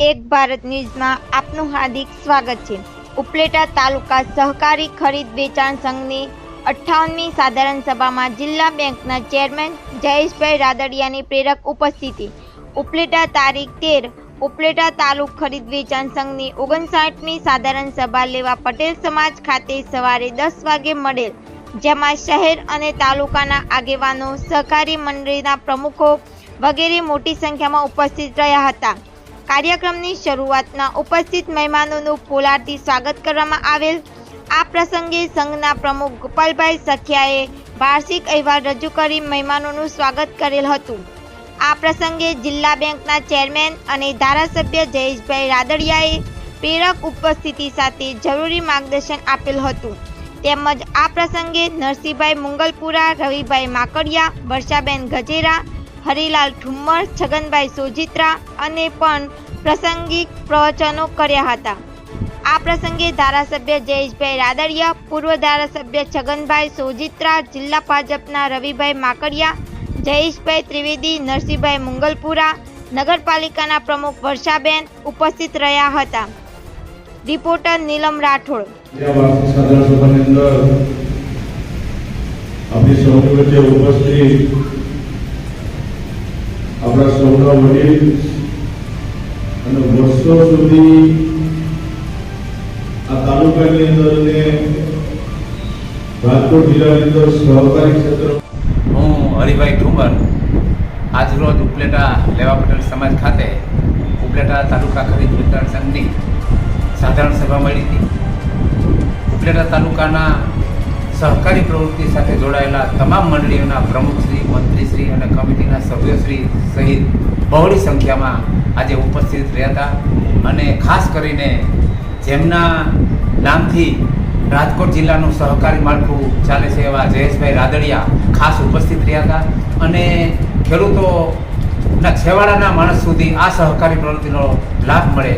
એક ભારત ન્યૂઝમાં આપનું હાર્દિક સ્વાગત છે। ઉપલેટા તાલુકા સહકારી ખરીદ વેચાણ સંઘની 58મી સાધારણ સભામાં જિલ્લા બેંકના ચેરમેન જયેશભાઈ રાદડિયાની પ્રેરક ઉપસ્થિતિ। ઉપલેટા તારીખ 13 ઉપલેટા તાલુકા ખરીદ વેચાણ સંઘની 59મી સાધારણ સભા લેવા પટેલ સમાજ ખાતે સવારે 10 વાગે મળેલ, જેમાં શહેર અને તાલુકાના આગેવાનો, સહકારી મંડળીના પ્રમુખો વગેરે મોટી સંખ્યામાં ઉપસ્થિત રહ્યા હતા। કાર્યક્રમની શરૂઆતના ઉપસ્થિત મહેમાનોનું ફૂલહારથી સ્વાગત કરવામાં આવેલ। આ પ્રસંગે સંઘના પ્રમુખ ગોપાલભાઈ સખિયાએ વાર્ષિક અહેવાલ રજૂ કરી મહેમાનોનું સ્વાગત કરેલ હતું। આ પ્રસંગે જિલ્લા બેંકના ચેરમેન અને ધારાસભ્ય જયેશભાઈ રાદડિયાએ પ્રેરક ઉપસ્થિતિ સાથે જરૂરી માર્ગદર્શન આપેલ હતું। તેમજ આ પ્રસંગે નરસિંહભાઈ મુંગલપુરા, રવિભાઈ માકડિયા, વર્ષાબેન ગજેરા, હરિલાલ ઠુમ્મર, છગનભાઈ સોજિત્રા અને પણ પ્રાસંગિક પ્રવચનો કર્યા હતા। આ પ્રસંગે ધારાસભ્ય જયેશભાઈ રાદડિયા, પૂર્વ ધારાસભ્ય છગનભાઈ સોજિત્રા, જિલ્લા ભાજપના રવિભાઈ માકડિયા, જયેશભાઈ ત્રિવેદી, નરસિંહભાઈ મુંગલપુરા, નગરપાલિકાના પ્રમુખ વર્ષાબેન ઉપસ્થિત રહ્યા હતા। રિપોર્ટર નીલમ રાઠોડ। આપણા સૌના વડીલ અને વર્ષો સુધી આ તાલુકાની અંદર અને રાજકોટ જિલ્લાની અંદર સહકારી ક્ષેત્ર હું હરિભાઈ ઠુમર આજરોજ ઉપલેટા લેવા પટેલ સમાજ ખાતે ઉપલેટા તાલુકા ખરીદ વેચાણ સંઘની સાધારણ સભા મળી હતી। ઉપલેટા તાલુકાના સહકારી પ્રવૃત્તિ સાથે જોડાયેલા તમામ મંડળીઓના પ્રમુખશ્રી, મંત્રીશ્રી અને કમિટીના સભ્યશ્રી સહિત બહોળી સંખ્યામાં આજે ઉપસ્થિત રહ્યા હતા અને ખાસ કરીને જેમના નામથી રાજકોટ જિલ્લાનું સહકારી માળખું ચાલે છે એવા જયેશભાઈ રાદડિયા ખાસ ઉપસ્થિત રહ્યા હતા અને ખેડૂતોના છેવાડાના માણસ સુધી આ સહકારી પ્રવૃત્તિનો લાભ મળે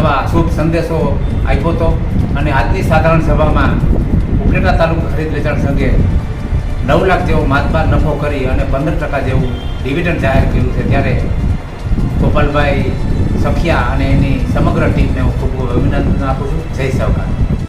એવા શુભ સંદેશો આપ્યો હતો અને આજની સાધારણ સભામાં ઉપલેટા તાલુકા ખરીદ વેચાણ સંઘે 9 લાખ જેવો માતબાર નફો કરી અને 15% જેવું ડિવિડન્ડ જાહેર કર્યું છે। ત્યારે ગોપાલભાઈ સખિયા અને એની સમગ્ર ટીમને હું ખૂબ અભિનંદન આપું છું। જય સહકાર।